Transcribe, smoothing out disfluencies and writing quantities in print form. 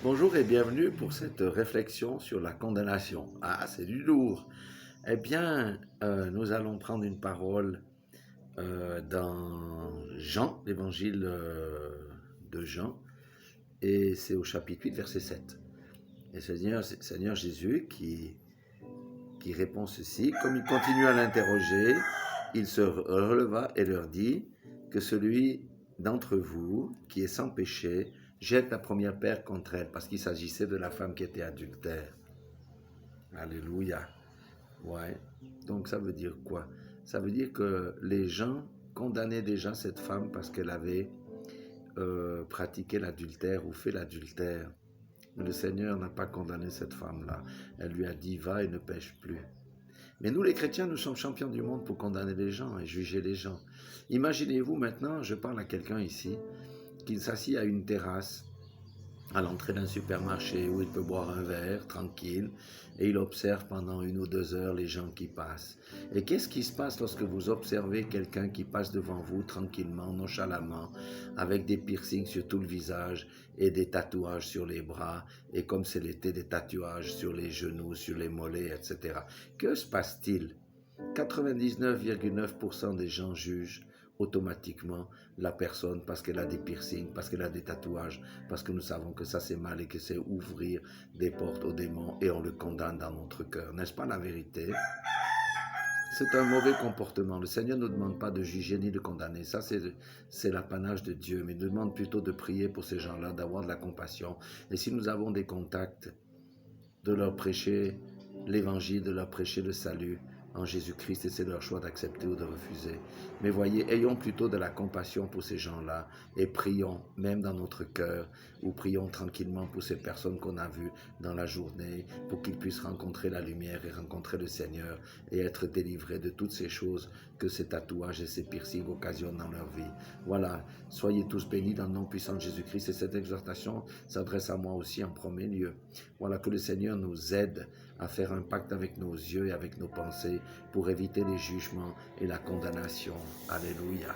Bonjour et bienvenue pour cette réflexion sur la condamnation. Ah, c'est du lourd. Eh bien, nous allons prendre une parole dans Jean, l'évangile de Jean, et c'est au chapitre 8, verset 7. Et Seigneur Jésus qui répond ceci, comme il continue à l'interroger, il se releva et leur dit que celui d'entre vous qui est sans péché jette la première pierre contre elle, parce qu'il s'agissait de la femme qui était adultère. Alléluia. Ouais. Donc ça veut dire quoi? Ça veut dire que les gens condamnaient déjà cette femme parce qu'elle avait pratiqué l'adultère ou fait l'adultère. Mais le Seigneur n'a pas condamné cette femme-là. Elle lui a dit, va et ne pêche plus. Mais nous, les chrétiens, nous sommes champions du monde pour condamner les gens et juger les gens. Imaginez-vous maintenant, je parle à quelqu'un ici, qui s'assied à une terrasse à l'entrée d'un supermarché où il peut boire un verre tranquille et il observe pendant 1 ou 2 heures les gens qui passent. Et qu'est-ce qui se passe lorsque vous observez quelqu'un qui passe devant vous tranquillement, nonchalamment, avec des piercings sur tout le visage et des tatouages sur les bras et comme c'est l'été, des tatouages sur les genoux, sur les mollets, etc. Que se passe-t-il? 99,9% des gens jugent automatiquement la personne parce qu'elle a des piercings, parce qu'elle a des tatouages, parce que nous savons que ça c'est mal et que c'est ouvrir des portes aux démons et on le condamne dans notre cœur. N'est-ce pas la vérité? C'est un mauvais comportement. Le Seigneur ne nous demande pas de juger ni de condamner. Ça, c'est l'apanage de Dieu. Mais il nous demande plutôt de prier pour ces gens-là, d'avoir de la compassion. Et si nous avons des contacts, de leur prêcher l'évangile, de leur prêcher le salut en Jésus-Christ, et c'est leur choix d'accepter ou de refuser. Mais voyez, ayons plutôt de la compassion pour ces gens-là et prions, même dans notre cœur, ou prions tranquillement pour ces personnes qu'on a vues dans la journée, pour qu'ils puissent rencontrer la lumière et rencontrer le Seigneur et être délivrés de toutes ces choses que ces tatouages et ces piercings occasionnent dans leur vie. Voilà, soyez tous bénis dans le nom puissant de Jésus-Christ, et cette exhortation s'adresse à moi aussi en premier lieu. Voilà, que le Seigneur nous aide à faire un pacte avec nos yeux et avec nos pensées pour éviter les jugements et la condamnation. Alléluia.